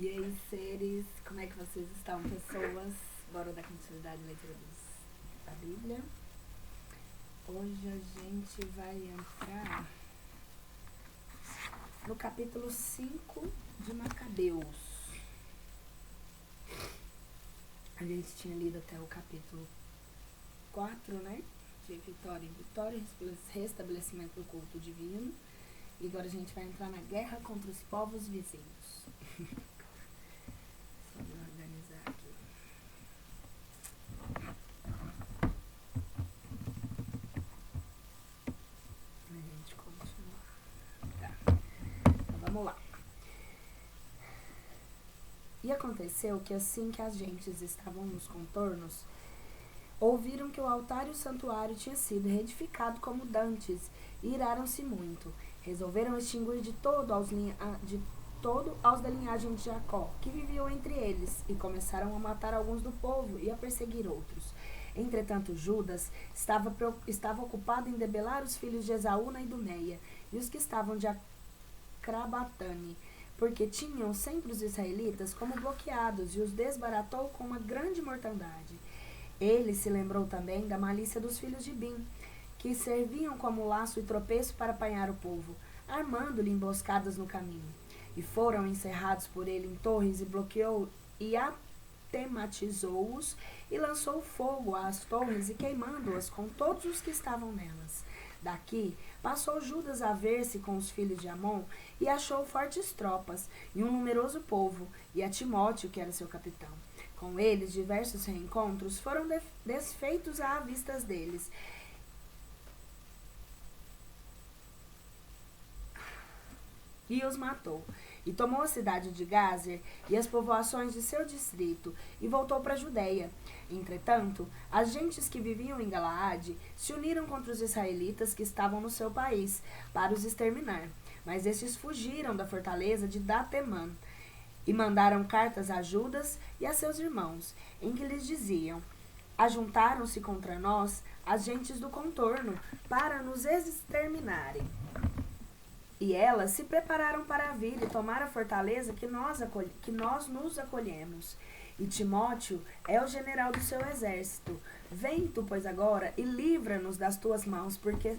E aí, seres, como é que vocês estão, pessoas? Bora dar continuidade à leitura da Bíblia. Hoje a gente vai entrar no capítulo 5 de Macabeus. A gente tinha lido até o capítulo 4, né? De vitória em vitória, restabelecimento do culto divino. E agora a gente vai entrar na guerra contra os povos vizinhos. Só me organizar aqui. A gente continua. Tá. Então vamos lá. E aconteceu que assim que as gentes estavam nos contornos, ouviram que o altar e o santuário tinham sido reedificado como dantes, e iraram-se muito. Resolveram extinguir de todo aos da linhagem de Jacó, que viviam entre eles, e começaram a matar alguns do povo e a perseguir outros. Entretanto, Judas estava ocupado em debelar os filhos de Esaú na Idumeia, e os que estavam de Acrabatane, porque tinham sempre os israelitas como bloqueados, e os desbaratou com uma grande mortandade. Ele se lembrou também da malícia dos filhos de Bim, que serviam como laço e tropeço para apanhar o povo, armando-lhe emboscadas no caminho. E foram encerrados por ele em torres, e bloqueou e atematizou-os, e lançou fogo às torres, e queimando-as com todos os que estavam nelas. Daqui passou Judas a ver-se com os filhos de Amon, e achou fortes tropas, e um numeroso povo, e a Timóteo, que era seu capitão. Com eles, diversos reencontros foram desfeitos à vista deles, e os matou. E tomou a cidade de Gázer e as povoações de seu distrito, e voltou para a Judéia. Entretanto, as gentes que viviam em Galaade se uniram contra os israelitas que estavam no seu país, para os exterminar. Mas estes fugiram da fortaleza de Datemã, e mandaram cartas a Judas e a seus irmãos, em que lhes diziam: ajuntaram-se contra nós as gentes do contorno, para nos exterminarem. E elas se prepararam para vir e tomar a fortaleza que nós nos acolhemos. E Timóteo é o general do seu exército. Vem tu, pois, agora, e livra-nos das tuas mãos, porque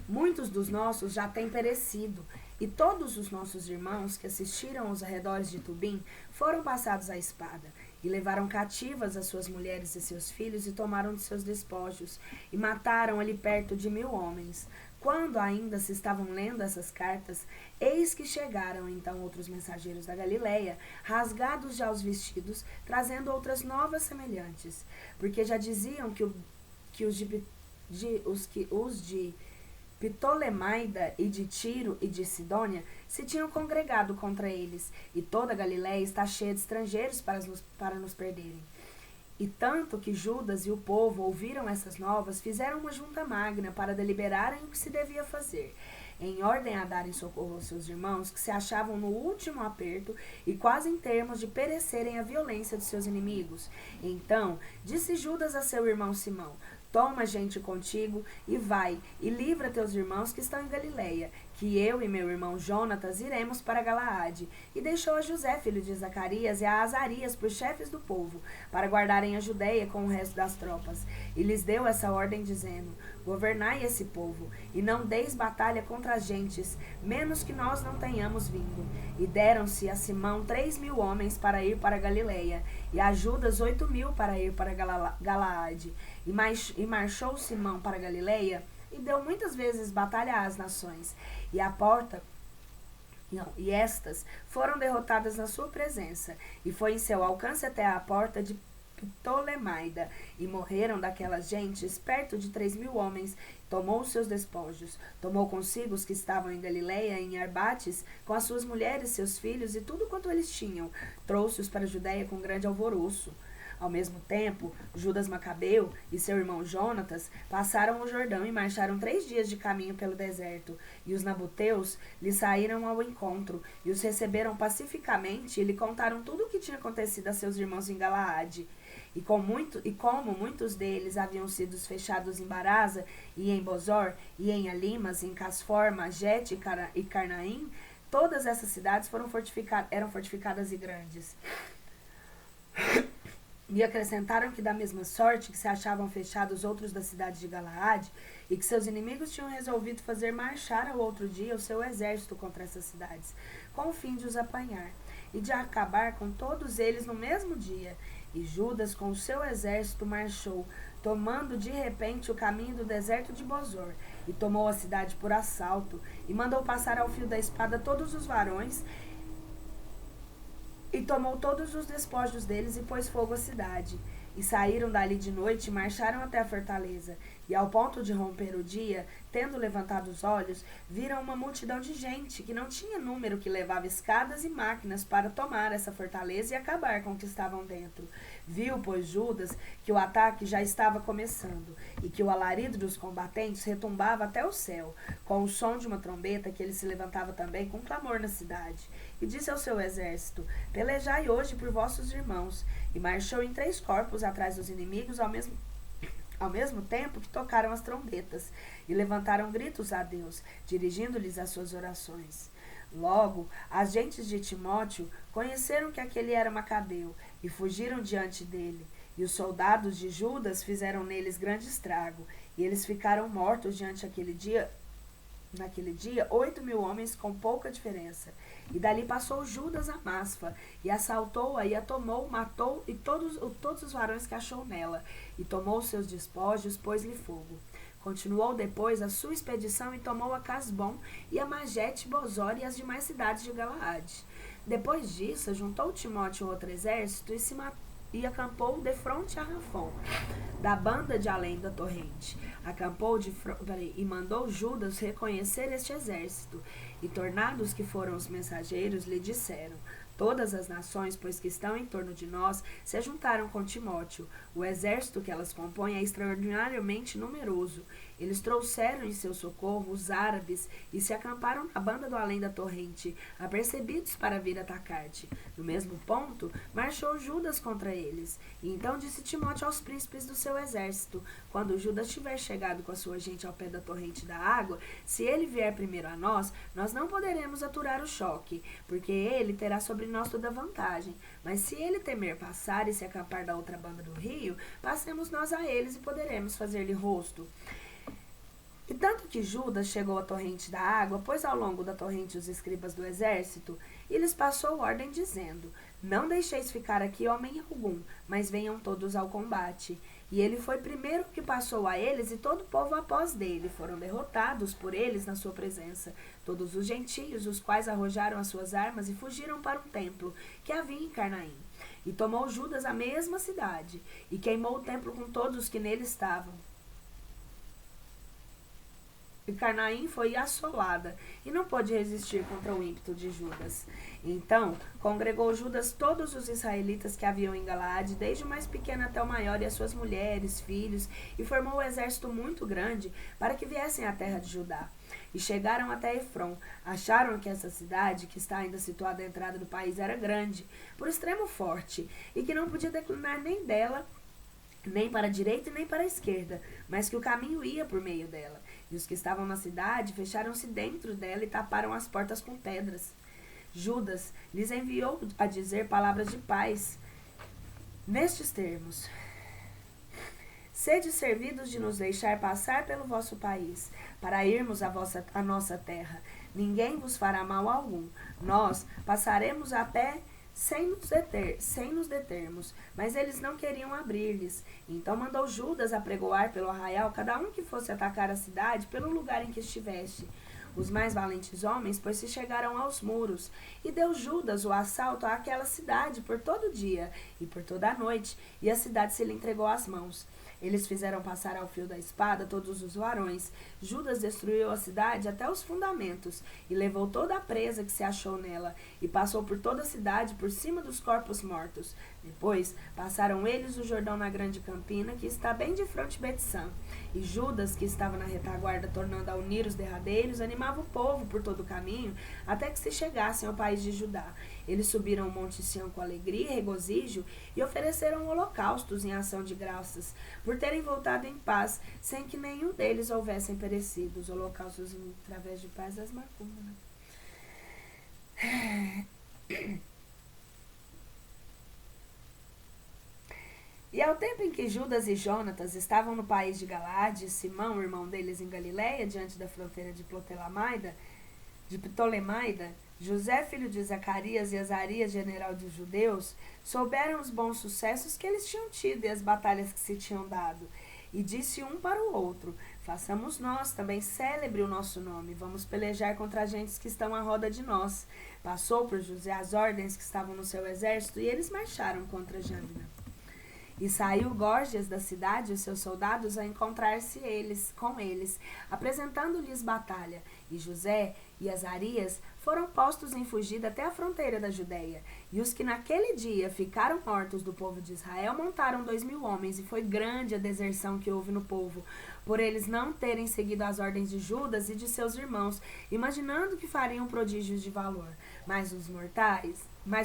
muitos dos nossos já têm perecido, e todos os nossos irmãos que assistiram aos arredores de Tubim foram passados à espada, e levaram cativas as suas mulheres e seus filhos, e tomaram de seus despojos, e mataram ali perto de 1000 homens. Quando ainda se estavam lendo essas cartas, eis que chegaram então outros mensageiros da Galileia, rasgados já os vestidos, trazendo outras novas semelhantes, porque já diziam que os de Ptolemaida e de Tiro e de Sidônia se tinham congregado contra eles, e toda a Galiléia está cheia de estrangeiros para nos perderem. E tanto que Judas e o povo ouviram essas novas, fizeram uma junta magna para deliberarem o que se devia fazer, em ordem a darem socorro aos seus irmãos, que se achavam no último aperto e quase em termos de perecerem à violência de seus inimigos. Então disse Judas a seu irmão Simão: toma gente contigo e vai, e livra teus irmãos que estão em Galileia, que eu e meu irmão Jonatas iremos para Galaade. E deixou a José, filho de Zacarias, e a Azarias por chefes do povo, para guardarem a Judéia com o resto das tropas. E lhes deu essa ordem, dizendo: governai esse povo, e não deis batalha contra as gentes, menos que nós não tenhamos vindo. E deram-se a Simão 3.000 homens para ir para Galileia, e a Judas 8.000 para ir para Galaade. E marchou Simão para Galileia, e deu muitas vezes batalha às nações, e estas foram derrotadas na sua presença, e foi em seu alcance até a porta de Ptolemaida, e morreram daquelas gentes perto de 3.000 homens. Tomou os seus despojos, tomou consigo os que estavam em Galileia, em Arbates, com as suas mulheres, seus filhos e tudo quanto eles tinham, trouxe-os para a Judéia com grande alvoroço. Ao mesmo tempo, Judas Macabeu e seu irmão Jonatas passaram o Jordão e marcharam 3 dias de caminho pelo deserto, e os nabuteus lhe saíram ao encontro, e os receberam pacificamente, e lhe contaram tudo o que tinha acontecido a seus irmãos em Galaade. E como muitos deles haviam sido fechados em Baraza, e em Bozor, e em Alimas, em Casfor, Magete e Carnaim, todas essas cidades eram fortificadas e grandes. E acrescentaram que da mesma sorte que se achavam fechados outros da cidade de Galaade, e que seus inimigos tinham resolvido fazer marchar ao outro dia o seu exército contra essas cidades, com o fim de os apanhar, e de acabar com todos eles no mesmo dia. E Judas com o seu exército marchou, tomando de repente o caminho do deserto de Bozor, e tomou a cidade por assalto, e mandou passar ao fio da espada todos os varões, e tomou todos os despojos deles e pôs fogo à cidade. E saíram dali de noite e marcharam até a fortaleza. E ao ponto de romper o dia, tendo levantado os olhos, viram uma multidão de gente, que não tinha número, que levava escadas e máquinas para tomar essa fortaleza e acabar com o que estavam dentro. Viu, pois, Judas, que o ataque já estava começando, e que o alarido dos combatentes retumbava até o céu, com o som de uma trombeta, que ele se levantava também com clamor na cidade. E disse ao seu exército: pelejai hoje por vossos irmãos. E marchou em 3 corpos atrás dos inimigos ao mesmo tempo que tocaram as trombetas, e levantaram gritos a Deus, dirigindo-lhes as suas orações. Logo, as gentes de Timóteo conheceram que aquele era Macabeu, e fugiram diante dele. E os soldados de Judas fizeram neles grande estrago, e eles ficaram mortos naquele dia 8.000 homens com pouca diferença. E dali passou Judas a Masfa, e assaltou-a, e a tomou, matou e todos os varões que achou nela, e tomou os seus despojos, pôs-lhe fogo. Continuou depois a sua expedição, e tomou a Casbom, e a Magete, Bozor e as demais cidades de Galaade. Depois disso, juntou Timóteo outro exército, e acampou defronte a Rafon, da banda de além da torrente. E mandou Judas reconhecer este exército. E tornados que foram os mensageiros, lhe disseram: todas as nações, pois que estão em torno de nós, se juntaram com Timóteo. O exército que elas compõem é extraordinariamente numeroso. Eles trouxeram em seu socorro os árabes e se acamparam na banda do além da torrente, apercebidos para vir atacar-te. No mesmo ponto, marchou Judas contra eles. E então disse Timóteo aos príncipes do seu exército: quando Judas tiver chegado com a sua gente ao pé da torrente da água, se ele vier primeiro a nós, nós não poderemos aturar o choque, porque ele terá sobre nós toda a vantagem. Mas se ele temer passar e se acampar da outra banda do rio, passemos nós a eles e poderemos fazer-lhe rosto. E tanto que Judas chegou à torrente da água, pôs ao longo da torrente os escribas do exército, e lhes passou ordem, dizendo: não deixeis ficar aqui homem algum, mas venham todos ao combate. E ele foi primeiro que passou a eles, e todo o povo após dele. Foram derrotados por eles na sua presença, todos os gentios, os quais arrojaram as suas armas e fugiram para um templo que havia em Carnaim. E tomou Judas a mesma cidade, e queimou o templo com todos os que nele estavam. E Carnaim foi assolada, e não pôde resistir contra o ímpeto de Judas. Então congregou Judas todos os israelitas que haviam em Galaade, desde o mais pequeno até o maior, e as suas mulheres, filhos, e formou um exército muito grande, para que viessem à terra de Judá. E chegaram até Efron. Acharam que essa cidade, que está ainda situada à entrada do país, era grande, por extremo forte, e que não podia declinar nem dela, nem para a direita e nem para a esquerda, mas que o caminho ia por meio dela. E os que estavam na cidade fecharam-se dentro dela e taparam as portas com pedras. Judas lhes enviou a dizer palavras de paz, nestes termos: sede servidos de nos deixar passar pelo vosso país, para irmos à nossa terra. Ninguém vos fará mal algum. Nós passaremos a pé sem nos determos. Mas eles não queriam abrir-lhes. Então mandou Judas apregoar pelo arraial cada um que fosse atacar a cidade pelo lugar em que estivesse. Os mais valentes homens, pois se chegaram aos muros, e deu Judas o assalto àquela cidade por todo o dia e por toda a noite, e a cidade se lhe entregou às mãos. Eles fizeram passar ao fio da espada todos os varões. Judas destruiu a cidade até os fundamentos, e levou toda a presa que se achou nela, e passou por toda a cidade por cima dos corpos mortos. Depois passaram eles o Jordão na grande campina, que está bem de fronte de Betsã, E Judas, que estava na retaguarda, tornando a unir os derradeiros, animava o povo por todo o caminho, até que se chegassem ao país de Judá. Eles subiram o monte Sião com alegria e regozijo, e ofereceram holocaustos em ação de graças, por terem voltado em paz, sem que nenhum deles houvessem perecido. Os holocaustos através de paz das macumbas, né? E ao tempo em que Judas e Jonatas estavam no país de Galaade, Simão, o irmão deles, em Galiléia, diante da fronteira de Ptolemaida, José, filho de Zacarias, e Azarias, general dos judeus, souberam os bons sucessos que eles tinham tido e as batalhas que se tinham dado. E disse um para o outro: façamos nós também célebre o nosso nome, vamos pelejar contra agentes que estão à roda de nós. Passou por José as ordens que estavam no seu exército, e eles marcharam contra Jabna. E saiu Gorgias da cidade e os seus soldados a encontrar-se com eles, apresentando-lhes batalha. E José e Azarias foram postos em fugida até a fronteira da Judéia. E os que naquele dia ficaram mortos do povo de Israel montaram 2.000 homens, e foi grande a deserção que houve no povo, por eles não terem seguido as ordens de Judas e de seus irmãos, imaginando que fariam prodígios de valor. Mas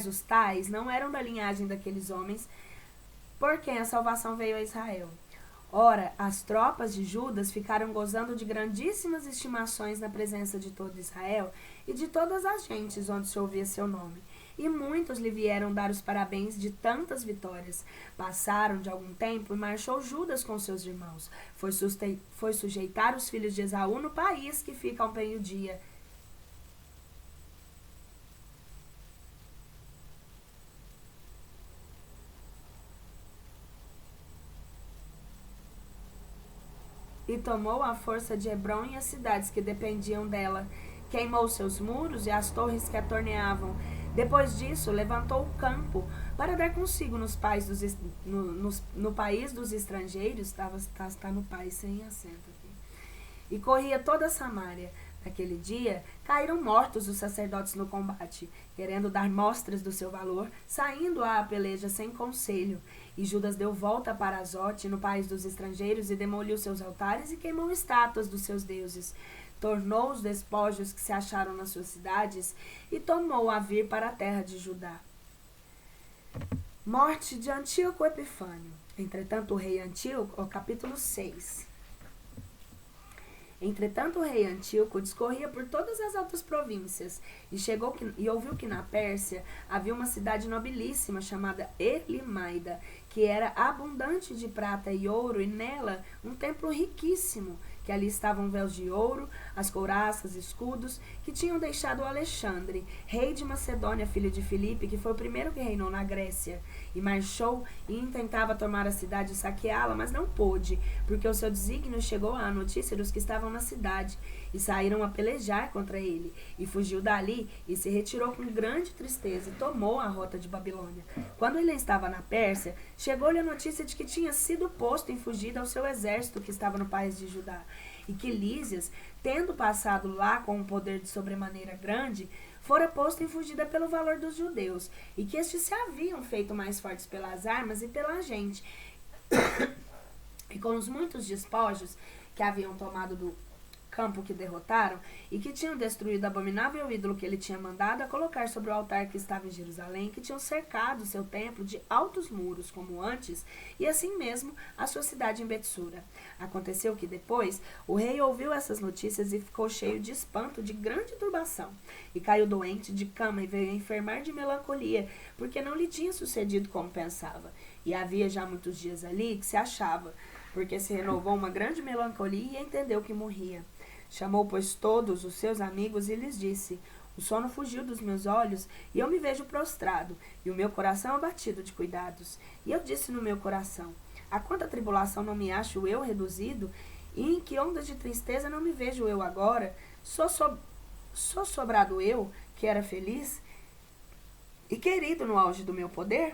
os tais não eram da linhagem daqueles homens, por quem a salvação veio a Israel. Ora, as tropas de Judas ficaram gozando de grandíssimas estimações na presença de todo Israel e de todas as gentes onde se ouvia seu nome. E muitos lhe vieram dar os parabéns de tantas vitórias. Passaram de algum tempo e marchou Judas com seus irmãos. Foi sujeitar os filhos de Esaú no país que fica ao meio-dia. E tomou a força de Hebrom e as cidades que dependiam dela. Queimou seus muros e as torres que a torneavam. Depois disso, levantou o campo para dar consigo no país dos estrangeiros. Está no país sem acento aqui. E corria toda a Samária. Naquele dia, caíram mortos os sacerdotes no combate, querendo dar mostras do seu valor, saindo à peleja sem conselho. E Judas deu volta para Azote, no país dos estrangeiros, e demoliu seus altares e queimou estátuas dos seus deuses. Tornou os despojos que se acharam nas suas cidades e tomou a vir para a terra de Judá. Morte de Antíoco Epifânio. Entretanto, o rei Antíoco, capítulo 6. Entretanto, o rei Antíoco discorria por todas as altas províncias e ouviu que na Pérsia havia uma cidade nobilíssima chamada Elimaida, que era abundante de prata e ouro, e nela um templo riquíssimo, que ali estavam véus de ouro, as couraças, escudos, que tinham deixado Alexandre, rei de Macedônia, filho de Filipe, que foi o primeiro que reinou na Grécia. E marchou e intentava tomar a cidade e saqueá-la, mas não pôde, porque o seu desígnio chegou à notícia dos que estavam na cidade, e saíram a pelejar contra ele. E fugiu dali e se retirou com grande tristeza, e tomou a rota de Babilônia. Quando ele estava na Pérsia, chegou-lhe a notícia de que tinha sido posto em fugida ao seu exército que estava no país de Judá, e que Lísias, tendo passado lá com um poder de sobremaneira grande, fora posto em fugida pelo valor dos judeus, e que estes se haviam feito mais fortes pelas armas e pela gente, e com os muitos despojos que haviam tomado do campo que derrotaram, e que tinham destruído o abominável ídolo que ele tinha mandado a colocar sobre o altar que estava em Jerusalém, que tinham cercado seu templo de altos muros, como antes, e assim mesmo a sua cidade em Betsura. Aconteceu que depois o rei ouviu essas notícias e ficou cheio de espanto, de grande turbação, e caiu doente de cama e veio a enfermar de melancolia, porque não lhe tinha sucedido como pensava. E havia já muitos dias ali que se achava, porque se renovou uma grande melancolia e entendeu que morria. Chamou, pois, todos os seus amigos e lhes disse: o sono fugiu dos meus olhos e eu me vejo prostrado, e o meu coração abatido de cuidados. E eu disse no meu coração: a quanta tribulação não me acho eu reduzido, e em que ondas de tristeza não me vejo eu agora? Sou sobrado eu, que era feliz e querido no auge do meu poder?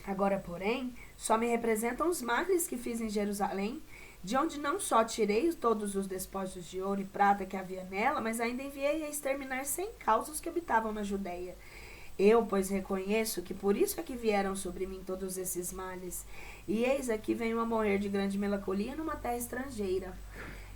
Agora, porém, só me representam os males que fiz em Jerusalém, de onde não só tirei todos os despojos de ouro e prata que havia nela, mas ainda enviei a exterminar 100 causos que habitavam na Judéia. Eu, pois, reconheço que por isso é que vieram sobre mim todos esses males. E eis aqui venho a morrer de grande melancolia numa terra estrangeira.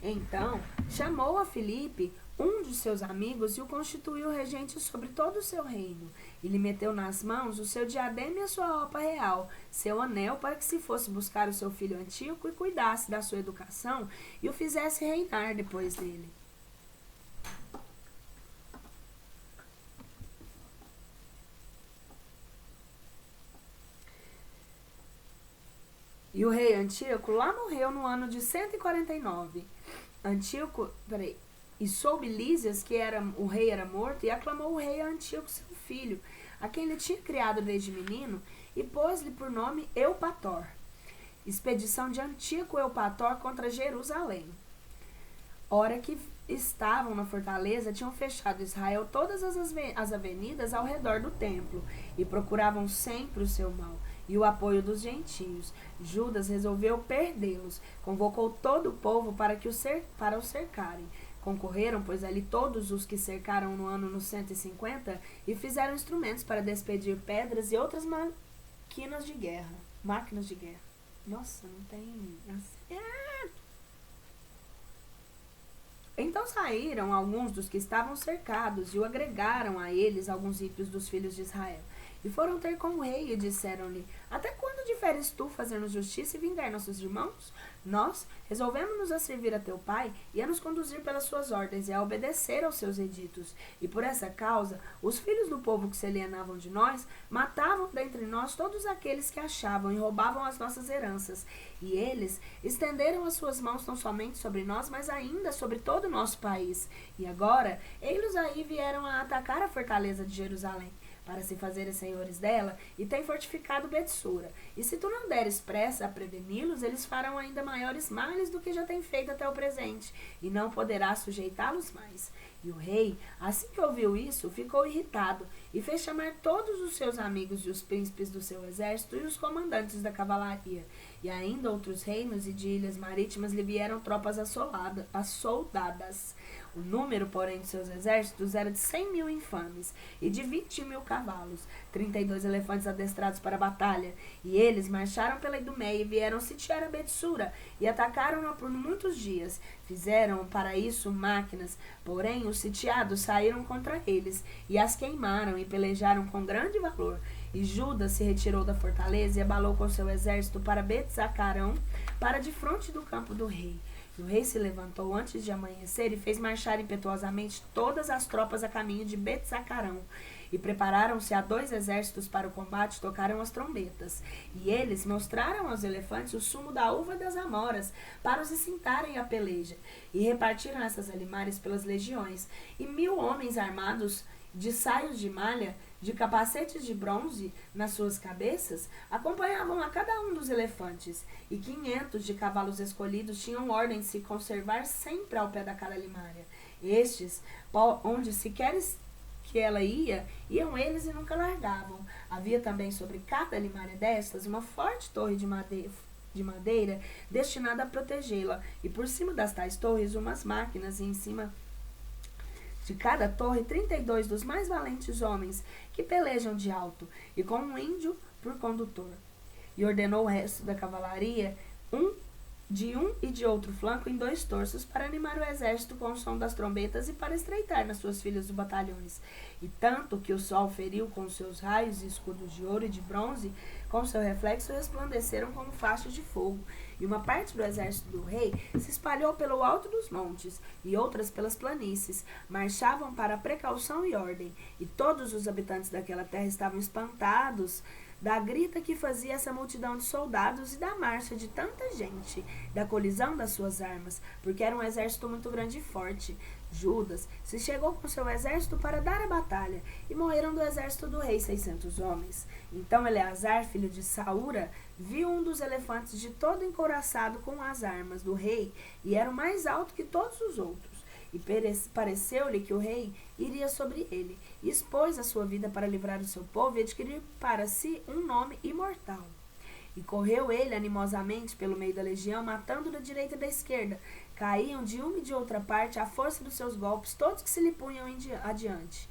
Então chamou a Filipe, um de seus amigos, e o constituiu regente sobre todo o seu reino. E lhe meteu nas mãos o seu diadema e a sua roupa real, seu anel, para que se fosse buscar o seu filho Antíoco e cuidasse da sua educação e o fizesse reinar depois dele. E o rei Antíoco lá morreu no ano de 149. Antíoco, peraí, e soube Lísias que o rei era morto, e aclamou o rei a Antíoco, seu filho, a quem ele tinha criado desde menino, e pôs-lhe por nome Eupator. Expedição de Antíoco Eupator contra Jerusalém. Hora que estavam na fortaleza, tinham fechado Israel todas as avenidas ao redor do templo, e procuravam sempre o seu mal e o apoio dos gentios. Judas resolveu perdê-los, convocou todo o povo para o cercarem. Concorreram, pois, ali todos os que cercaram no ano no 150 e fizeram instrumentos para despedir pedras e outras máquinas de guerra. Máquinas de guerra. Nossa, não tem... Então saíram alguns dos que estavam cercados e o agregaram a eles alguns ímpios dos filhos de Israel. E foram ter com o rei e disseram-lhe: Até quando diferes tu fazer-nos justiça e vingar nossos irmãos? Nós resolvemos-nos a servir a teu pai e a nos conduzir pelas suas ordens e a obedecer aos seus editos. E por essa causa, os filhos do povo que se alienavam de nós matavam dentre nós todos aqueles que achavam e roubavam as nossas heranças. E eles estenderam as suas mãos não somente sobre nós, mas ainda sobre todo o nosso país. E agora, eles aí vieram a atacar a fortaleza de Jerusalém, para se fazerem senhores dela, e têm fortificado Betsura. E se tu não deres pressa a preveni-los, eles farão ainda maiores males do que já têm feito até o presente, e não poderás sujeitá-los mais. E o rei, assim que ouviu isso, ficou irritado, e fez chamar todos os seus amigos e os príncipes do seu exército e os comandantes da cavalaria. E ainda outros reinos e de ilhas marítimas lhe vieram tropas assoldadas. O número, porém, de seus exércitos era de 100.000 infames e de 20.000 cavalos, 32 elefantes adestrados para a batalha. E eles marcharam pela Idumeia e vieram sitiar a Betsura e atacaram-na por muitos dias. Fizeram para isso máquinas, porém os sitiados saíram contra eles e as queimaram e pelejaram com grande valor. E Judas se retirou da fortaleza e abalou com seu exército para Betzacarão, para de frente do campo do rei. E o rei se levantou antes de amanhecer e fez marchar impetuosamente todas as tropas a caminho de Betzacarão. E prepararam-se a 2 exércitos para o combate e tocaram as trombetas. E eles mostraram aos elefantes o sumo da uva das amoras, para os excitarem a peleja. E repartiram essas alimares pelas legiões. E 1.000 homens armados de saios de malha, de capacetes de bronze nas suas cabeças, acompanhavam a cada um dos elefantes, e 500 de cavalos escolhidos tinham ordem de se conservar sempre ao pé da cada limária. Estes, onde sequer que ela ia, iam eles e nunca largavam. Havia também sobre cada limária destas uma forte torre de madeira destinada a protegê-la, e por cima das tais torres umas máquinas, e em cima de cada torre 32 dos mais valentes homens que pelejam de alto, e com um índio por condutor. E ordenou o resto da cavalaria, de um e de outro flanco, em 2 torsos, para animar o exército com o som das trombetas e para estreitar nas suas filas os batalhões. E tanto que o sol feriu com seus raios e escudos de ouro e de bronze, com seu reflexo resplandeceram como fachos de fogo. E uma parte do exército do rei se espalhou pelo alto dos montes, e outras pelas planícies. Marchavam para precaução e ordem, e todos os habitantes daquela terra estavam espantados da grita que fazia essa multidão de soldados e da marcha de tanta gente, da colisão das suas armas, porque era um exército muito grande e forte. Judas se chegou com seu exército para dar a batalha, e morreram do exército do rei 600 homens. Então Eleazar, filho de Saúra, viu um dos elefantes de todo encouraçado com as armas do rei, e era o mais alto que todos os outros. E pareceu-lhe que o rei iria sobre ele, e expôs a sua vida para livrar o seu povo e adquirir para si um nome imortal. E correu ele animosamente pelo meio da legião, matando da direita e da esquerda. Caíam de uma e de outra parte, à força dos seus golpes, todos que se lhe punham adiante.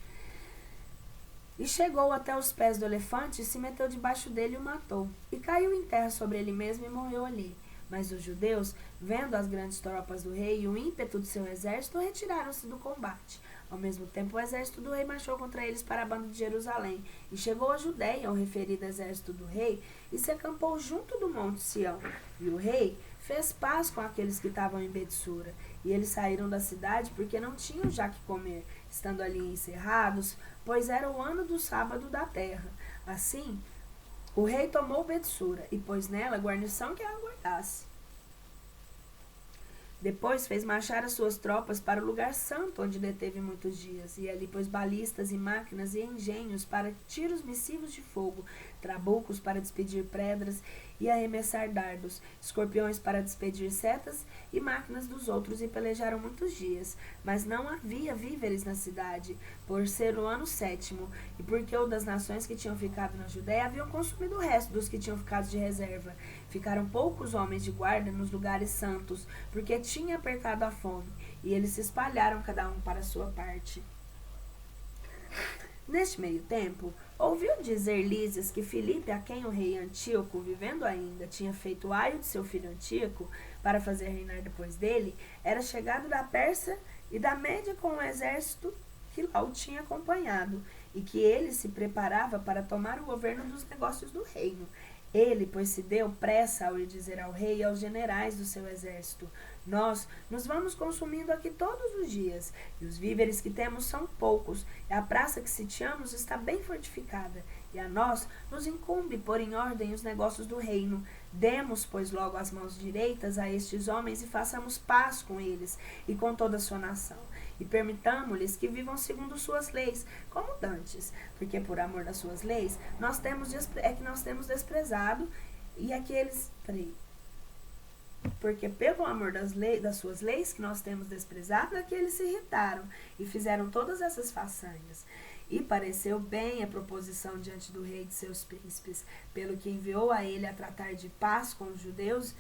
E chegou até os pés do elefante e se meteu debaixo dele e o matou. E caiu em terra sobre ele mesmo e morreu ali. Mas os judeus, vendo as grandes tropas do rei e o ímpeto de seu exército, retiraram-se do combate. Ao mesmo tempo, o exército do rei marchou contra eles para a banda de Jerusalém, e chegou a Judéia o referido exército do rei, e se acampou junto do monte Sião. E o rei fez paz com aqueles que estavam em Betsura, e eles saíram da cidade porque não tinham já que comer, estando ali encerrados, pois era o ano do sábado da terra. Assim, o rei tomou Betsura e pôs nela a guarnição que a aguardasse. Depois fez marchar as suas tropas para o lugar santo, onde deteve muitos dias, e ali pôs balistas e máquinas e engenhos para tiros missivos de fogo, trabucos para despedir pedras e arremessar dardos, escorpiões para despedir setas e máquinas dos outros, e pelejaram muitos dias. Mas não havia víveres na cidade, por ser o ano 7º, e porque o das nações que tinham ficado na Judéia haviam consumido o resto dos que tinham ficado de reserva. Ficaram poucos homens de guarda nos lugares santos, porque tinha apertado a fome, e eles se espalharam cada um para a sua parte. Neste meio tempo, ouviu dizer Lísias que Filipe, a quem o rei Antíoco, vivendo ainda, tinha feito aio de seu filho Antíoco, para fazer reinar depois dele, era chegado da Pérsia e da Média com o exército que lá o tinha acompanhado, e que ele se preparava para tomar o governo dos negócios do reino. Ele, pois, se deu pressa ao ir dizer ao rei e aos generais do seu exército: nós nos vamos consumindo aqui todos os dias, e os víveres que temos são poucos, e a praça que sitiamos está bem fortificada, e a nós nos incumbe pôr em ordem os negócios do reino. Demos, pois, logo as mãos direitas a estes homens e façamos paz com eles e com toda a sua nação. E permitamo-lhes que vivam segundo suas leis, como dantes, porque por amor das suas leis nós temos desprezado, e aqueles... Porque pelo amor das suas leis que nós temos desprezado, é que eles se irritaram e fizeram todas essas façanhas. E pareceu bem a proposição diante do rei de seus príncipes, pelo que enviou a ele a tratar de paz com os judeus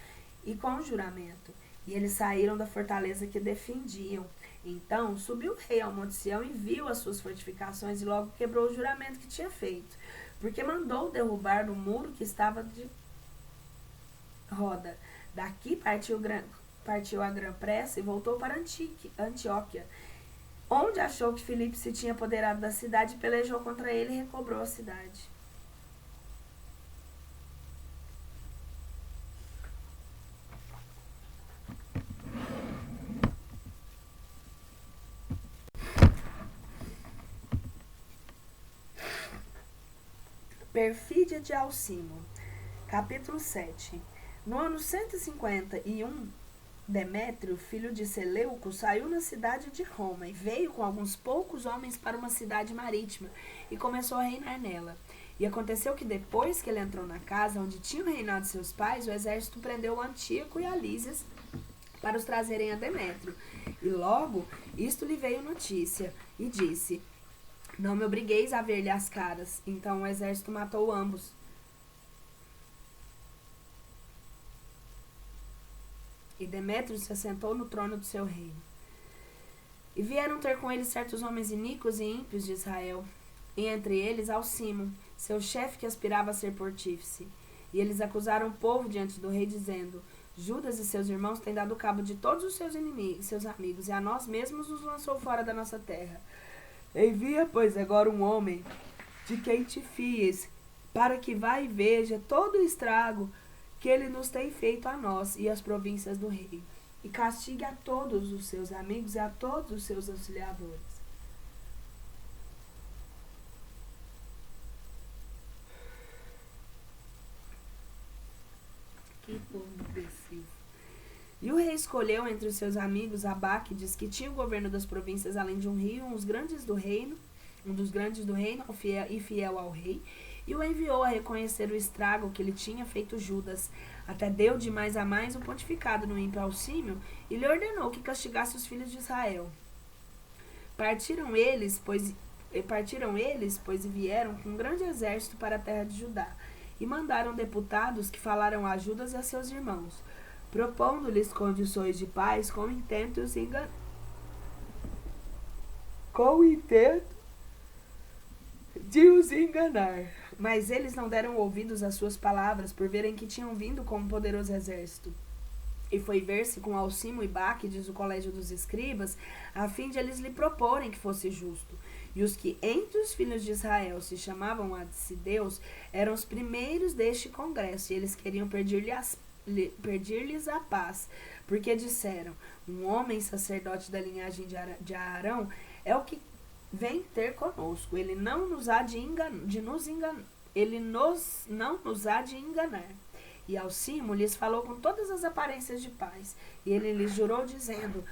e com o juramento. E eles saíram da fortaleza que defendiam. Então subiu o rei ao monte Sião e viu as suas fortificações, e logo quebrou o juramento que tinha feito, porque mandou derrubar o muro que estava de roda. Daqui partiu a grã pressa e voltou para Antioquia, onde achou que Filipe se tinha apoderado da cidade, pelejou contra ele e recobrou a cidade. Perfídia de Alcimo. Capítulo 7. No ano 151, Demétrio, filho de Seleuco, saiu na cidade de Roma e veio com alguns poucos homens para uma cidade marítima e começou a reinar nela. E aconteceu que depois que ele entrou na casa onde tinham reinado seus pais, o exército prendeu o Antíoco e a Lísias para os trazerem a Demétrio. E logo isto lhe veio notícia, e disse: não me obrigueis a ver-lhe as caras. Então o exército matou ambos. E Demétrio se assentou no trono do seu reino. E vieram ter com ele certos homens iníquos e ímpios de Israel, e entre eles Alcimo, seu chefe que aspirava a ser pontífice. E eles acusaram o povo diante do rei, dizendo: Judas e seus irmãos têm dado cabo de todos os seus inimigos, seus amigos, e a nós mesmos nos lançou fora da nossa terra. Envia, pois, agora um homem de quem te fies, para que vá e veja todo o estrago que ele nos tem feito a nós e às províncias do rei, e castigue a todos os seus amigos e a todos os seus auxiliadores. Que povo imbecil. E o rei escolheu entre os seus amigos Abáquides, que tinha o governo das províncias além de um rio, um dos grandes do reino, e fiel ao rei, e o enviou a reconhecer o estrago que lhe tinha feito Judas. Até deu de mais a mais o pontificado no ímpio Alcímio, e lhe ordenou que castigasse os filhos de Israel. Partiram eles, pois e vieram com um grande exército para a terra de Judá, e mandaram deputados que falaram a Judas e a seus irmãos, propondo-lhes condições de paz com o intento de os enganar. Mas eles não deram ouvidos às suas palavras, por verem que tinham vindo com um poderoso exército. E foi ver-se com Alcimo e Báquides, o colégio dos escribas, a fim de eles lhe proporem que fosse justo. E os que entre os filhos de Israel se chamavam Adcideus eram os primeiros deste congresso, e eles queriam pedir-lhes a paz, porque disseram: um homem sacerdote da linhagem de Arão é o que vem ter conosco. Ele não nos há não nos há de enganar. E Alcimo lhes falou com todas as aparências de paz. E ele lhes jurou, dizendo: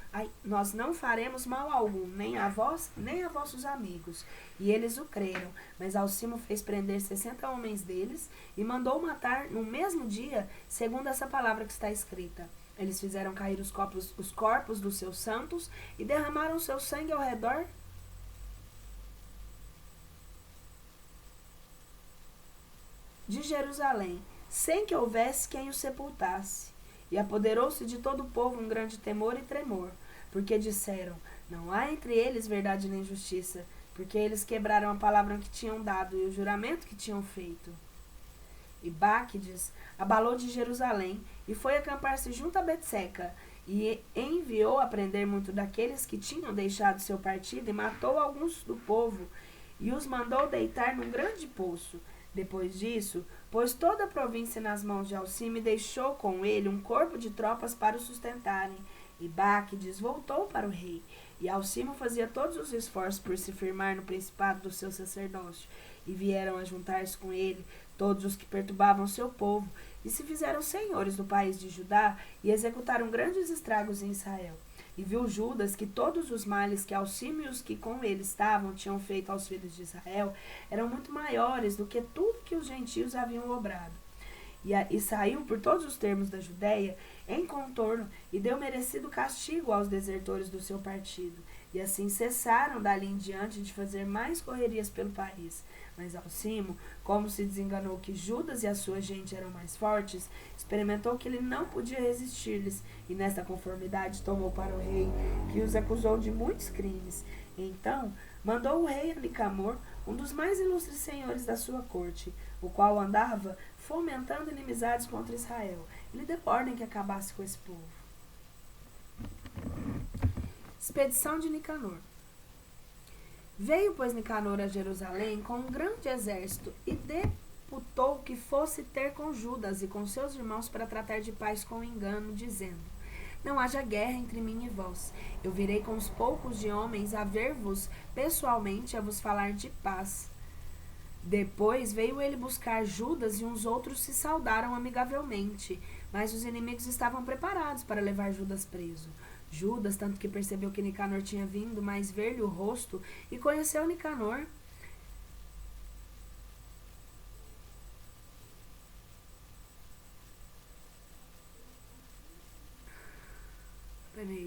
nós não faremos mal algum, nem a vós, nem a vossos amigos. E eles o creram. Mas Alcimo fez prender 60 homens deles e mandou matar no mesmo dia, segundo essa palavra que está escrita. Eles fizeram cair os corpos dos seus santos e derramaram seu sangue ao redor de Jerusalém, sem que houvesse quem o sepultasse. E apoderou-se de todo o povo um grande temor e tremor, porque disseram: não há entre eles verdade nem justiça, porque eles quebraram a palavra que tinham dado e o juramento que tinham feito. E Báquides abalou de Jerusalém e foi acampar-se junto a Betseca, e enviou a prender muito daqueles que tinham deixado seu partido, e matou alguns do povo, e os mandou deitar num grande poço. Depois disso, pôs toda a província nas mãos de Alcimo e deixou com ele um corpo de tropas para o sustentarem. E Báquides voltou para o rei. E Alcimo fazia todos os esforços por se firmar no principado do seu sacerdócio. E vieram a juntar-se com ele todos os que perturbavam seu povo, e se fizeram senhores do país de Judá, e executaram grandes estragos em Israel. E viu Judas que todos os males que Alcimo e os que com ele estavam tinham feito aos filhos de Israel eram muito maiores do que tudo que os gentios haviam obrado. E saiu por todos os termos da Judéia em contorno e deu merecido castigo aos desertores do seu partido. E assim cessaram dali em diante de fazer mais correrias pelo país. Mas Alcimo, como se desenganou que Judas e a sua gente eram mais fortes, experimentou que ele não podia resistir-lhes, e nesta conformidade tomou para o rei, que os acusou de muitos crimes. Então mandou o rei a Nicamor, um dos mais ilustres senhores da sua corte, o qual andava fomentando inimizades contra Israel. Ele deu ordem que acabasse com esse povo. Expedição de Nicanor. Veio, pois, Nicanor a Jerusalém com um grande exército e deputou que fosse ter com Judas e com seus irmãos para tratar de paz com engano, dizendo: não haja guerra entre mim e vós. Eu virei com os poucos de homens a ver-vos pessoalmente, a vos falar de paz. Depois veio ele buscar Judas e uns outros se saudaram amigavelmente, mas os inimigos estavam preparados para levar Judas preso. Judas, tanto que percebeu que Nicanor tinha vindo, mais ver-lhe o rosto, e conheceu Nicanor.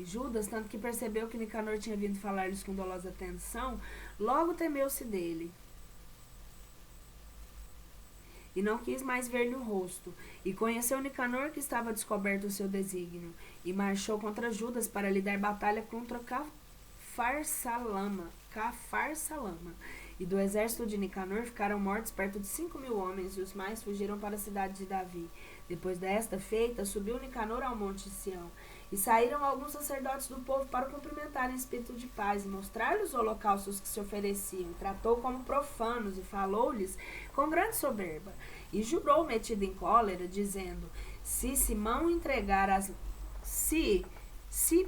Judas, tanto que percebeu que Nicanor tinha vindo falar-lhes com dolosa atenção, logo temeu-se dele. E não quis mais ver-lhe o rosto. E conheceu Nicanor que estava descoberto o seu desígnio, e marchou contra Judas para lhe dar batalha contra Cafarsalama. E do exército de Nicanor ficaram mortos perto de 5.000 homens, e os mais fugiram para a cidade de Davi. Depois desta feita, subiu Nicanor ao monte Sião. E saíram alguns sacerdotes do povo para o cumprimentar em espírito de paz e mostrar-lhes os holocaustos que se ofereciam. Tratou como profanos e falou-lhes com grande soberba. E jurou metido em cólera, dizendo: se me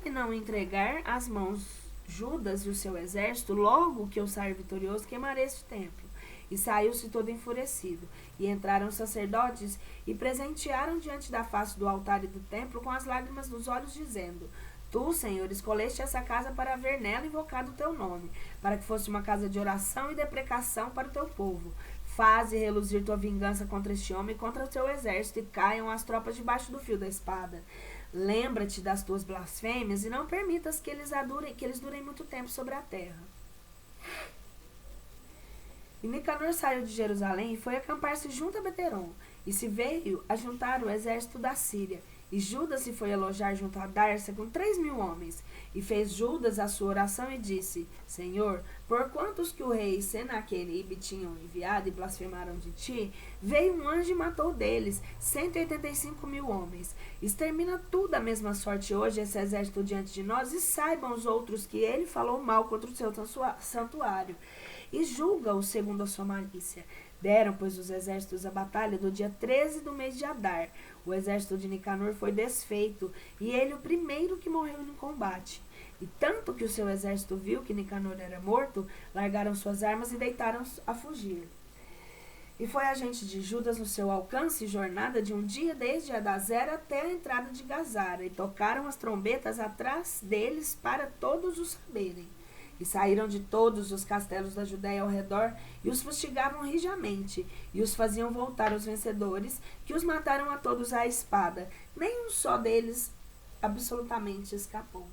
não entregar as mãos Judas e o seu exército, logo que eu sair vitorioso, queimarei este templo. E saiu-se todo enfurecido. E entraram os sacerdotes e presentearam diante da face do altar e do templo com as lágrimas dos olhos, dizendo: tu, Senhor, escolheste essa casa para haver nela invocado o teu nome, para que fosse uma casa de oração e deprecação para o teu povo. Faze reluzir tua vingança contra este homem e contra o teu exército, e caiam as tropas debaixo do fio da espada. Lembra-te das tuas blasfêmias e não permitas que eles durem muito tempo sobre a terra. E Nicanor saiu de Jerusalém e foi acampar-se junto a Beteron, e se veio a juntar o exército da Síria. E Judas se foi alojar junto a Darsa com 3.000 homens. E fez Judas a sua oração e disse: Senhor, por quantos que o rei Senaqueribe tinham enviado e blasfemaram de ti, veio um anjo e matou deles 185.000 homens. Extermina tudo a mesma sorte hoje esse exército diante de nós, e saibam os outros que ele falou mal contra o seu santuário. E julga-o segundo a sua malícia. Deram, pois, os exércitos a batalha do dia 13 do mês de Adar. O exército de Nicanor foi desfeito, e ele o primeiro que morreu no combate. E tanto que o seu exército viu que Nicanor era morto, largaram suas armas e deitaram a fugir. E foi a gente de Judas no seu alcance jornada de um dia desde Adazer até a entrada de Gazara, e tocaram as trombetas atrás deles para todos os saberem. E saíram de todos os castelos da Judéia ao redor, e os fustigavam rijamente, e os faziam voltar os vencedores, que os mataram a todos à espada. Nem um só deles absolutamente escapou.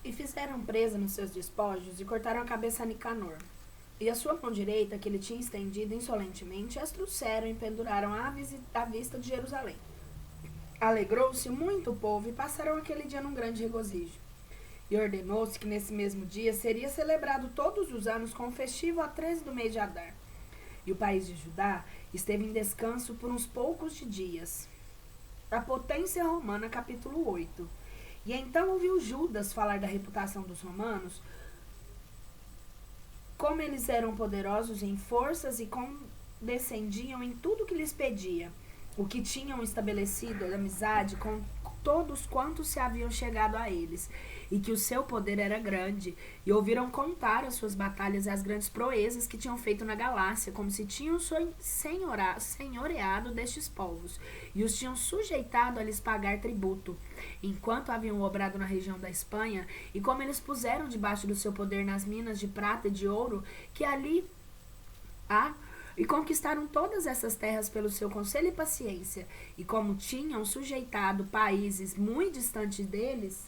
E fizeram presa nos seus despojos, e cortaram a cabeça a Nicanor. E a sua mão direita, que ele tinha estendido insolentemente, as trouxeram e penduraram à vista de Jerusalém. Alegrou-se muito o povo, e passaram aquele dia num grande regozijo. E ordenou-se que nesse mesmo dia seria celebrado todos os anos com um festivo a 13 do mês de Adar. E o país de Judá esteve em descanso por uns poucos dias. A potência romana, capítulo 8. E então ouviu Judas falar da reputação dos romanos, como eles eram poderosos em forças e condescendiam em tudo que lhes pedia, o que tinham estabelecido amizade com todos quantos se haviam chegado a eles, e que o seu poder era grande, e ouviram contar as suas batalhas e as grandes proezas que tinham feito na Galácia, como se tinham senhoreado destes povos, e os tinham sujeitado a lhes pagar tributo, enquanto haviam obrado na região da Espanha, e como eles puseram debaixo do seu poder nas minas de prata e de ouro que ali há, e conquistaram todas essas terras pelo seu conselho e paciência, e como tinham sujeitado países muito distantes deles.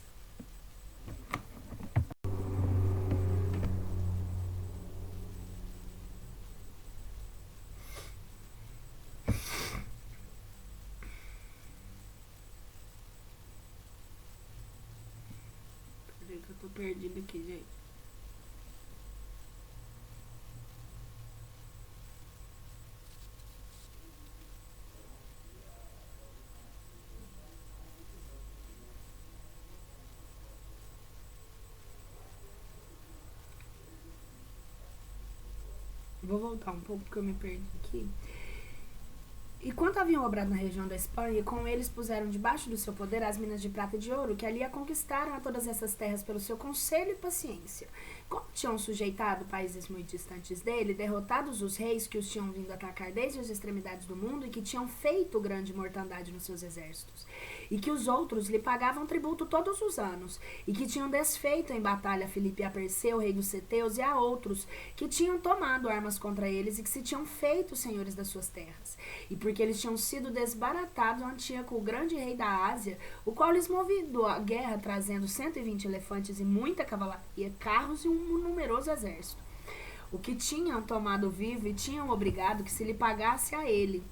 Peraí que eu tô perdido aqui, gente. Vou voltar um pouco porque eu me perdi aqui. E quanto haviam obrado na região da Espanha, com eles puseram debaixo do seu poder as minas de prata e de ouro, que ali a conquistaram a todas essas terras pelo seu conselho e paciência. Como tinham sujeitado países muito distantes dele, derrotados os reis que os tinham vindo atacar desde as extremidades do mundo e que tinham feito grande mortandade nos seus exércitos, e que os outros lhe pagavam tributo todos os anos, e que tinham desfeito em batalha a Filipe e a Perseu, rei dos Ceteus, e a outros, que tinham tomado armas contra eles e que se tinham feito senhores das suas terras. E porque eles tinham sido desbaratados Antíoco, o grande rei da Ásia, o qual lhes movido a guerra trazendo 120 elefantes e muita cavalaria, carros e um numeroso exército, o que tinham tomado vivo e tinham obrigado que se lhe pagasse a ele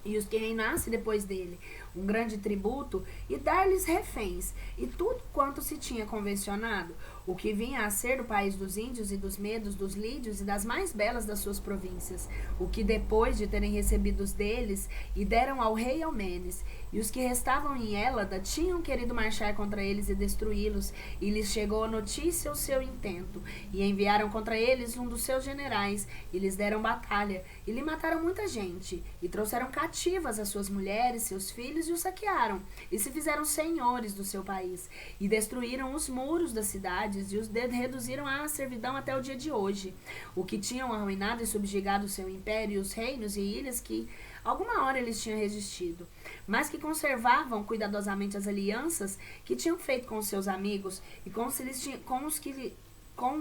e os que reinassem depois dele um grande tributo, e dar-lhes reféns, e tudo quanto se tinha convencionado, o que vinha a ser do país dos índios e dos medos, dos lídios e das mais belas das suas províncias, o que depois de terem recebido deles, e deram ao rei Eumenes, e os que restavam em Hélada tinham querido marchar contra eles e destruí-los, e lhes chegou a notícia o seu intento, e enviaram contra eles um dos seus generais, e lhes deram batalha, e lhe mataram muita gente, e trouxeram cativas as suas mulheres, seus filhos, e os saquearam, e se fizeram senhores do seu país, e destruíram os muros das cidades, e os reduziram à servidão até o dia de hoje, o que tinham arruinado e subjugado o seu império, e os reinos e ilhas que alguma hora eles tinham resistido, mas que conservavam cuidadosamente as alianças que tinham feito com os seus amigos, e com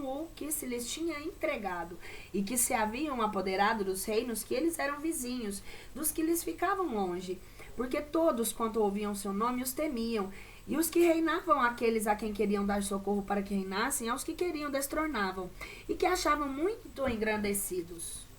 o que se lhes tinha entregado, e que se haviam apoderado dos reinos que eles eram vizinhos, dos que lhes ficavam longe, porque todos, quanto ouviam seu nome, os temiam. E os que reinavam aqueles a quem queriam dar socorro para que reinassem, aos que queriam destronavam, e que achavam muito engrandecidos.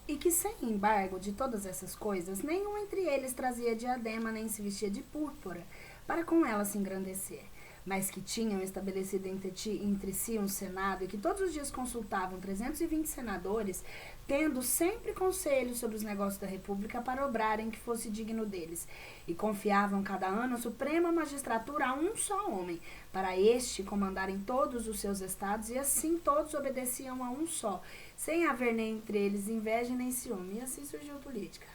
E que, sem embargo de todas essas coisas, nenhum entre eles trazia diadema nem se vestia de púrpura, para com ela se engrandecer, mas que tinham estabelecido entre si um senado, e que todos os dias consultavam 320 senadores, tendo sempre conselho sobre os negócios da república para obrarem que fosse digno deles, e confiavam cada ano a suprema magistratura a um só homem, para este comandarem todos os seus estados, e assim todos obedeciam a um só, sem haver nem entre eles inveja nem ciúme. E assim surgiu a política.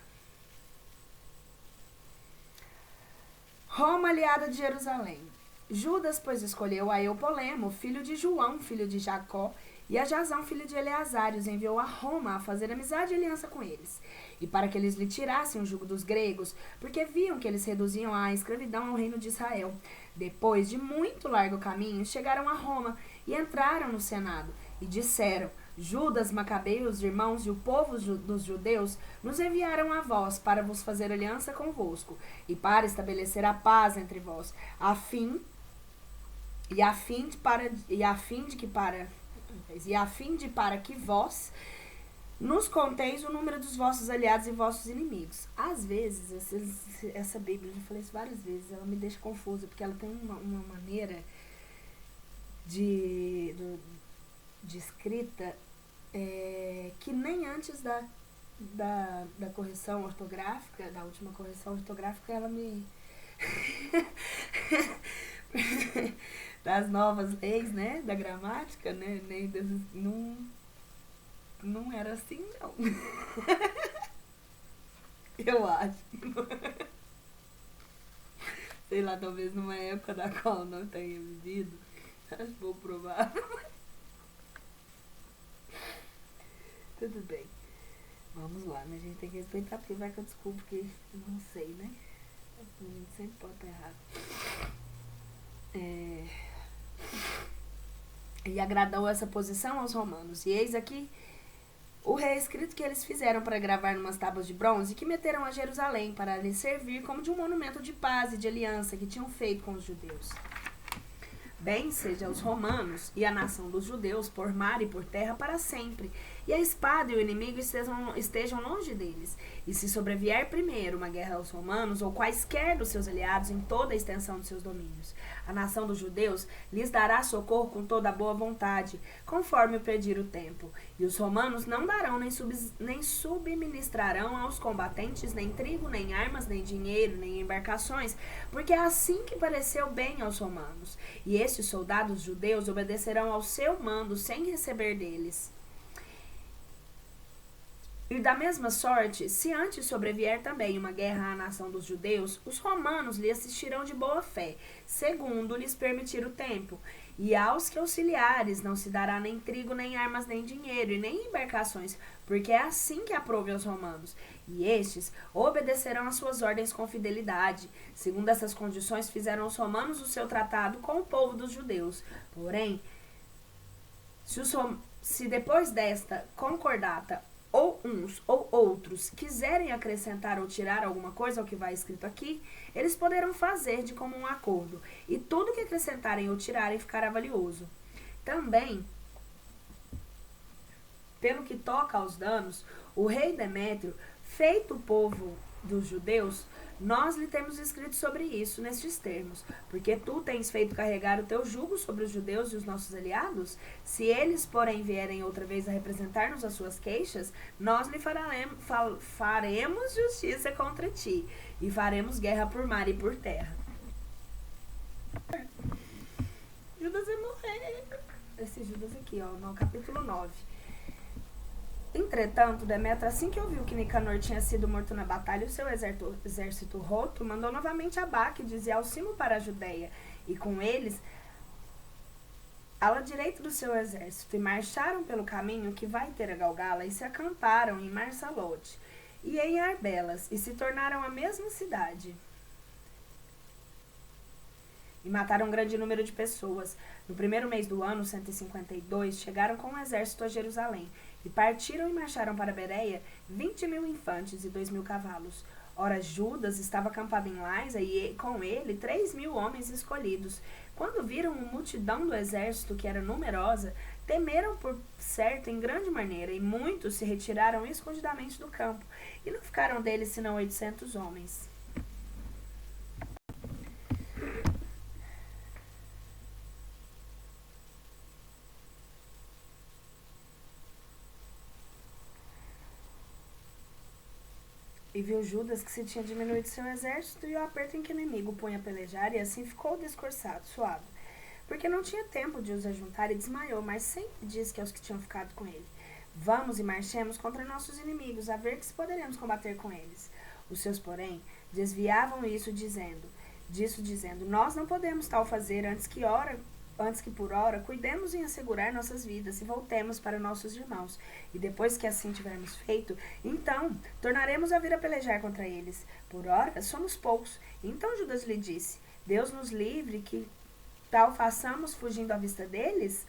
Roma, aliada de Jerusalém. Judas, pois, escolheu a Eupolemo, filho de João, filho de Jacó, e a Jasão, filho de Eleazar, e os enviou a Roma a fazer amizade e aliança com eles, e para que eles lhe tirassem o jugo dos gregos, porque viam que eles reduziam a escravidão ao reino de Israel. Depois de muito largo caminho, chegaram a Roma e entraram no Senado, e disseram: Judas, Macabeu, os irmãos e o povo dos judeus nos enviaram a vós para vos fazer aliança convosco e para estabelecer a paz entre vós, a fim de para que vós nos conteis o número dos vossos aliados e vossos inimigos. Às vezes, essa Bíblia, eu já falei isso várias vezes, ela me deixa confusa, porque ela tem uma maneira de escrita que nem antes da correção ortográfica, da última correção ortográfica, ela me... das novas leis, né, da gramática, né, nem não era assim, não. Eu acho. Sei lá, talvez numa época da qual não tenha vivido. Acho pouco provável. Tudo bem. Vamos lá, né? A gente tem que respeitar, porque vai que eu descubro que não sei, né? A gente sempre pode estar errado. E agradou essa posição aos romanos. E eis aqui o reescrito que eles fizeram para gravar numas tábuas de bronze, que meteram a Jerusalém para lhe servir como de um monumento de paz e de aliança que tinham feito com os judeus. Bem seja aos romanos e a nação dos judeus por mar e por terra para sempre, e a espada e o inimigo estejam longe deles. E se sobrevier primeiro uma guerra aos romanos ou quaisquer dos seus aliados em toda a extensão de seus domínios, a nação dos judeus lhes dará socorro com toda a boa vontade, conforme o pedir o tempo. E os romanos não darão nem subministrarão aos combatentes nem trigo, nem armas, nem dinheiro, nem embarcações, porque é assim que pareceu bem aos romanos. E estes soldados judeus obedecerão ao seu mando sem receber deles. E da mesma sorte, se antes sobrevier também uma guerra à nação dos judeus, os romanos lhe assistirão de boa fé, segundo lhes permitir o tempo. E aos que auxiliares não se dará nem trigo, nem armas, nem dinheiro, e nem embarcações, porque é assim que aprove aos romanos. E estes obedecerão às suas ordens com fidelidade. Segundo essas condições fizeram os romanos o seu tratado com o povo dos judeus. Porém, se depois desta concordata ou uns ou outros quiserem acrescentar ou tirar alguma coisa ao que vai escrito aqui, eles poderão fazer de comum acordo, e tudo que acrescentarem ou tirarem ficará valioso. Também, pelo que toca aos danos, o rei Demétrio, feito o povo dos judeus, nós lhe temos escrito sobre isso nestes termos, porque tu tens feito carregar o teu jugo sobre os judeus e os nossos aliados. Se eles, porém, vierem outra vez a representar-nos as suas queixas, nós lhe faremos justiça contra ti, e faremos guerra por mar e por terra. Judas vai morrer. Esse Judas aqui, ó, no capítulo 9. Entretanto, Demétrio, assim que ouviu que Nicanor tinha sido morto na batalha e o seu exército roto, mandou novamente Abaquides e Alcimo para a Judéia, e com eles ala direita do seu exército, e marcharam pelo caminho que vai ter a Galgala, e se acamparam em Marsalote e em Arbelas, e se tornaram a mesma cidade. E mataram um grande número de pessoas. No primeiro mês do ano, 152, chegaram com o exército a Jerusalém. E partiram e marcharam para Bereia 20.000 infantes e 2.000 cavalos. Ora, Judas estava acampado em Laisa e com ele 3.000 homens escolhidos. Quando viram a multidão do exército, que era numerosa, temeram por certo em grande maneira, e muitos se retiraram escondidamente do campo, e não ficaram deles senão 800 homens. E viu Judas que se tinha diminuído seu exército e o aperto em que o inimigo punha a pelejar, e assim ficou descorçado, suado, porque não tinha tempo de os ajuntar, e desmaiou, mas sempre disse aos que tinham ficado com ele: Vamos e marchemos contra nossos inimigos, a ver que se poderemos combater com eles. Os seus, porém, desviavam disso, dizendo: Nós não podemos tal fazer antes que por hora cuidemos em assegurar nossas vidas e voltemos para nossos irmãos. E depois que assim tivermos feito, então tornaremos a vir a pelejar contra eles. Por ora somos poucos. Então Judas lhe disse: Deus nos livre que tal façamos fugindo à vista deles?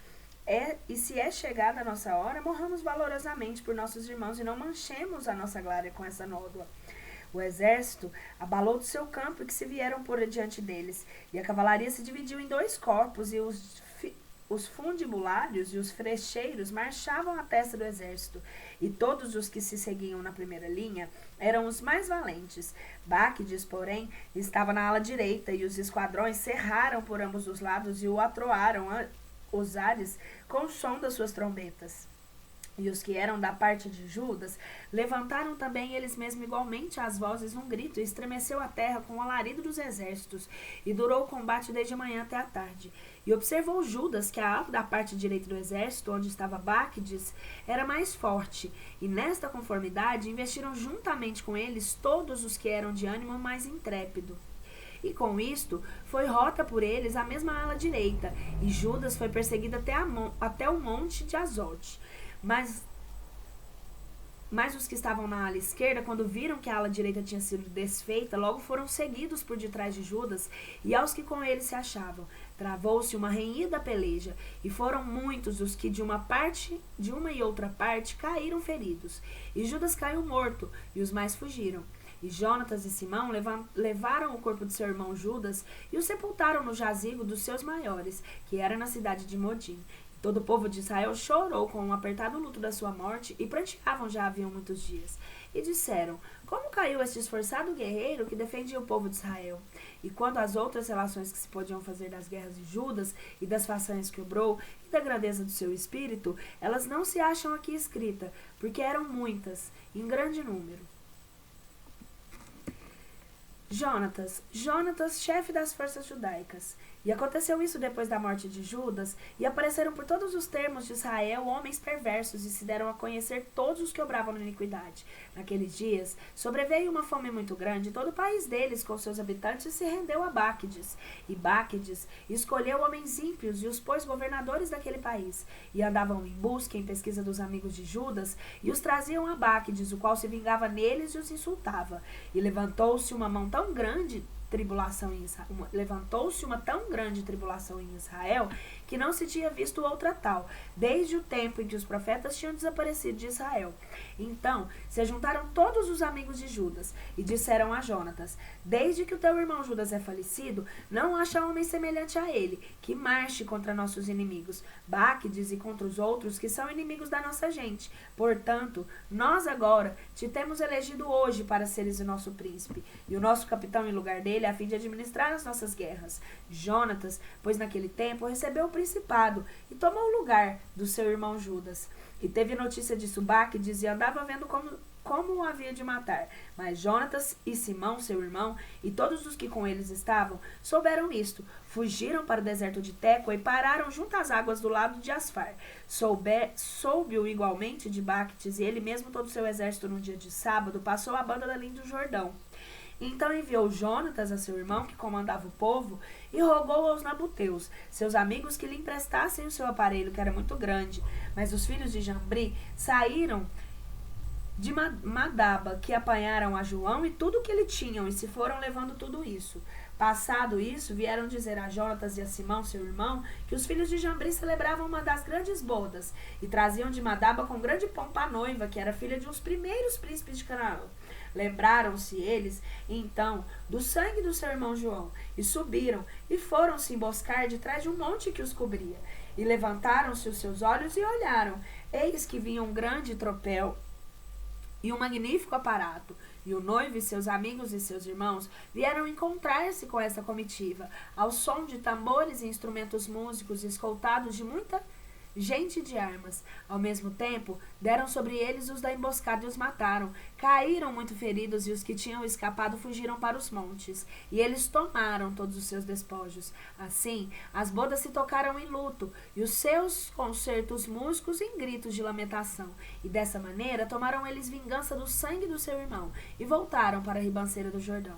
E se é chegada a nossa hora, morramos valorosamente por nossos irmãos e não manchemos a nossa glória com essa nódoa. O exército abalou do seu campo e que se vieram por diante deles, e a cavalaria se dividiu em 2 corpos, e os fundibulários e os frecheiros marchavam à testa do exército, e todos os que se seguiam na primeira linha eram os mais valentes. Báquides, porém, estava na ala direita, e os esquadrões cerraram por ambos os lados e o atroaram os ares com o som das suas trombetas. E os que eram da parte de Judas levantaram também eles mesmos igualmente as vozes num grito, e estremeceu a terra com o alarido dos exércitos, e durou o combate desde a manhã até a tarde. E observou Judas que a ala da parte direita do exército, onde estava Báquides, era mais forte, e nesta conformidade investiram juntamente com eles todos os que eram de ânimo mais intrépido. E com isto foi rota por eles a mesma ala direita, e Judas foi perseguido até o monte de Azote. Mas os que estavam na ala esquerda, quando viram que a ala direita tinha sido desfeita, logo foram seguidos por detrás de Judas e aos que com ele se achavam. Travou-se uma renhida peleja, e foram muitos os que de uma e outra parte caíram feridos. E Judas caiu morto, e os mais fugiram. E Jonatas e Simão levaram o corpo de seu irmão Judas e o sepultaram no jazigo dos seus maiores, que era na cidade de Modim. Todo o povo de Israel chorou com um apertado luto da sua morte, e pranteavam já haviam muitos dias. E disseram: Como caiu este esforçado guerreiro que defendia o povo de Israel? E quando às outras relações que se podiam fazer das guerras de Judas, e das façanhas que obrou, e da grandeza do seu espírito, elas não se acham aqui escritas, porque eram muitas, em grande número. Jonatas, chefe das forças judaicas. E aconteceu isso depois da morte de Judas, e apareceram por todos os termos de Israel homens perversos, e se deram a conhecer todos os que obravam na iniquidade. Naqueles dias, sobreveio uma fome muito grande, e todo o país deles, com seus habitantes, se rendeu a Báquides. E Báquides escolheu homens ímpios, e os pôs governadores daquele país. E andavam em busca, em pesquisa dos amigos de Judas, e os traziam a Báquides, o qual se vingava neles e os insultava. E levantou-se uma tão grande tribulação em Israel que não se tinha visto outra tal, desde o tempo em que os profetas tinham desaparecido de Israel. Então se juntaram todos os amigos de Judas e disseram a Jonatas: Desde que o teu irmão Judas é falecido, não acha homem semelhante a ele, que marche contra nossos inimigos, Báquides, e contra os outros que são inimigos da nossa gente. Portanto, nós agora te temos elegido hoje para seres o nosso príncipe, e o nosso capitão em lugar dele, a fim de administrar as nossas guerras. Jonatas, pois naquele tempo recebeu o principado e tomou o lugar do seu irmão Judas. E teve notícia disso Báquides, e andava vendo como o havia de matar. Mas Jonatas e Simão, seu irmão, e todos os que com eles estavam, souberam isto, fugiram para o deserto de Tecoa e pararam junto às águas do lado de Asfar. Soube-o igualmente de Báquides, e ele mesmo todo o seu exército num dia de sábado passou a banda da linha do Jordão. Então enviou Jonatas a seu irmão, que comandava o povo, e rogou aos nabuteus, seus amigos, que lhe emprestassem o seu aparelho, que era muito grande. Mas os filhos de Jambri saíram de Madaba, que apanharam a João e tudo o que ele tinham, e se foram levando tudo isso. Passado isso, vieram dizer a Jonatas e a Simão, seu irmão, que os filhos de Jambri celebravam uma das grandes bodas, e traziam de Madaba com grande pompa a noiva, que era filha de uns primeiros príncipes de Canaã. Lembraram-se eles, então, do sangue do seu irmão João, e subiram, e foram se emboscar de trás de um monte que os cobria. E levantaram-se os seus olhos e olharam. Eis que vinha um grande tropel e um magnífico aparato. E o noivo e seus amigos e seus irmãos vieram encontrar-se com essa comitiva, ao som de tambores e instrumentos músicos, escoltados de muita gente de armas. Ao mesmo tempo, deram sobre eles os da emboscada e os mataram. Caíram muito feridos, e os que tinham escapado fugiram para os montes. E eles tomaram todos os seus despojos. Assim, as bodas se tocaram em luto, e os seus concertos músicos em gritos de lamentação. E dessa maneira tomaram eles vingança do sangue do seu irmão, e voltaram para a ribanceira do Jordão.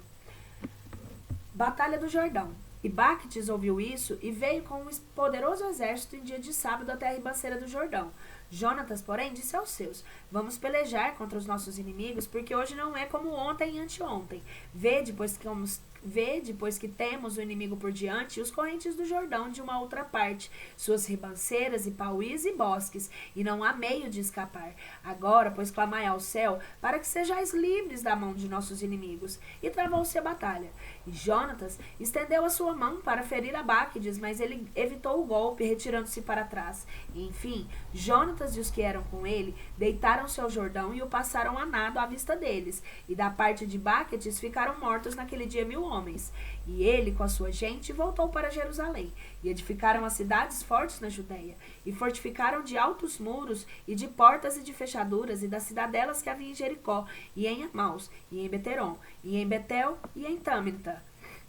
Batalha do Jordão. E Bactes ouviu isso e veio com um poderoso exército em dia de sábado até a ribanceira do Jordão. Jonatas, porém, disse aos seus: Vamos pelejar contra os nossos inimigos, porque hoje não é como ontem e anteontem. Vede, pois que temos o inimigo por diante e os correntes do Jordão de uma outra parte, suas ribanceiras e pauís e bosques, e não há meio de escapar. Agora, pois, clamai ao céu, para que sejais livres da mão de nossos inimigos. E travou-se a batalha. E Jonatas estendeu a sua mão para ferir a Bactes, mas ele evitou o golpe, retirando-se para trás. E, enfim, Jonatas e os que eram com ele deitaram-se ao Jordão e o passaram a nado à vista deles. E da parte de Bactes ficaram mortos naquele dia 1000 homens. E ele, com a sua gente, voltou para Jerusalém. E edificaram as cidades fortes na Judéia. E fortificaram de altos muros, e de portas e de fechaduras, e das cidadelas que havia em Jericó, e em Amaus, e em Beteron, e em Betel, e em Tâmita,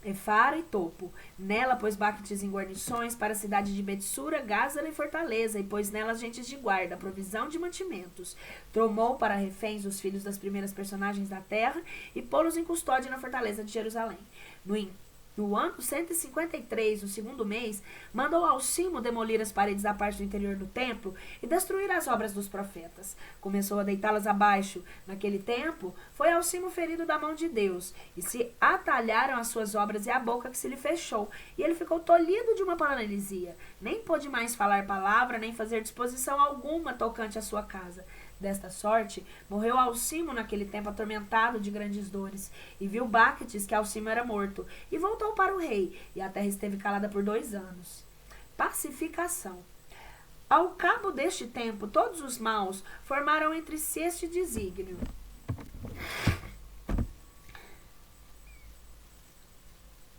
Efara e Topo. Nela pôs Bactes em guarnições para a cidade de Betsura, Gázara e Fortaleza, e pôs nela agentes de guarda, provisão de mantimentos. Tomou para reféns os filhos das primeiras personagens da terra, e pô-los em custódia na fortaleza de Jerusalém. No ano 153, no segundo mês, mandou Alcimo demolir as paredes da parte do interior do templo e destruir as obras dos profetas. Começou a deitá-las abaixo. Naquele tempo, foi Alcimo ferido da mão de Deus, e se atalharam as suas obras e a boca que se lhe fechou, e ele ficou tolhido de uma paralisia. Nem pôde mais falar palavra, nem fazer disposição alguma tocante à sua casa. Desta sorte, morreu Alcimo naquele tempo atormentado de grandes dores, e viu Bactes que Alcimo era morto, e voltou para o rei, e a terra esteve calada por 2 anos. Pacificação. Ao cabo deste tempo, todos os maus formaram entre si este desígnio: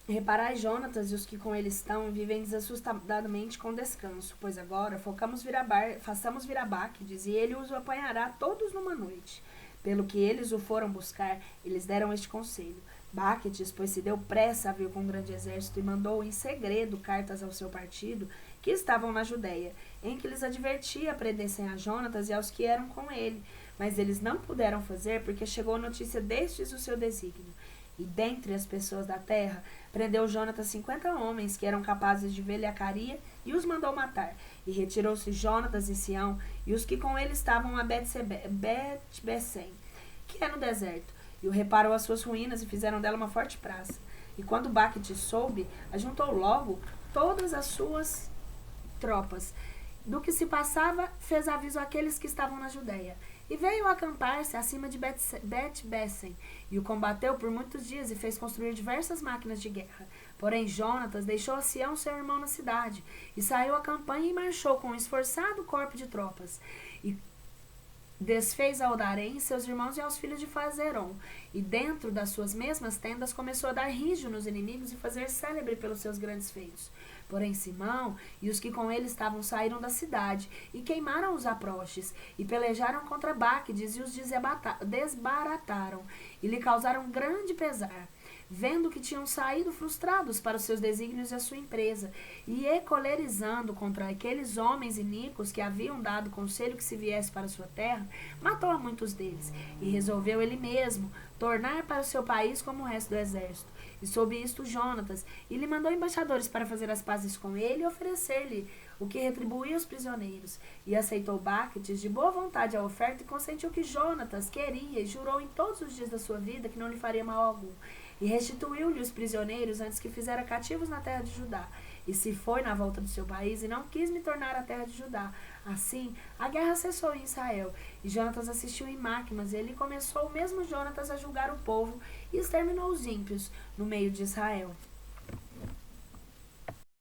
Reparai, Jonatas e os que com ele estão vivem desassustadamente com descanso, pois agora façamos vir a Bactes, e ele os apanhará todos numa noite. Pelo que eles o foram buscar, eles deram este conselho. Bactes, pois se deu pressa a vir com um grande exército, e mandou em segredo cartas ao seu partido, que estavam na Judéia, em que lhes advertia prendessem a Jonatas e aos que eram com ele. Mas eles não puderam fazer, porque chegou a notícia destes o seu desígnio. E dentre as pessoas da terra, prendeu Jonatas 50 homens que eram capazes de velhacaria, e os mandou matar. E retirou-se Jonatas e Sião, e os que com ele estavam a Bet-Bessem, que é no deserto, e o reparou as suas ruínas, e fizeram dela uma forte praça. E quando Bactes soube, ajuntou logo todas as suas tropas. Do que se passava, fez aviso àqueles que estavam na Judéia. E veio acampar-se acima de Bet-Bessem, e o combateu por muitos dias, e fez construir diversas máquinas de guerra. Porém, Jonatas deixou a Sião, seu irmão, na cidade, e saiu à campanha e marchou com um esforçado corpo de tropas. E desfez a Odarém, seus irmãos e aos filhos de Fazeron, e dentro das suas mesmas tendas começou a dar rijo nos inimigos e fazer célebre pelos seus grandes feitos. Porém Simão e os que com ele estavam saíram da cidade, e queimaram os aproches, e pelejaram contra Bactes, e os desbarataram, e lhe causaram grande pesar, vendo que tinham saído frustrados para os seus desígnios e a sua empresa, e colerizando contra aqueles homens iníquos que haviam dado conselho que se viesse para a sua terra, matou a muitos deles, e resolveu ele mesmo tornar para o seu país como o resto do exército. E soube isto Jonatas, e lhe mandou embaixadores para fazer as pazes com ele e oferecer-lhe o que retribuía os prisioneiros. E aceitou Bactes de boa vontade a oferta, e consentiu que Jonatas queria, e jurou em todos os dias da sua vida que não lhe faria mal algum. e restituiu-lhe os prisioneiros antes que fizera cativos na terra de Judá. E se foi na volta do seu país, e não quis me tornar à terra de Judá. Assim, a guerra cessou em Israel, e Jonatas assistiu em Macmas, e ele começou o mesmo Jonatas a julgar o povo, e exterminou os ímpios no meio de Israel.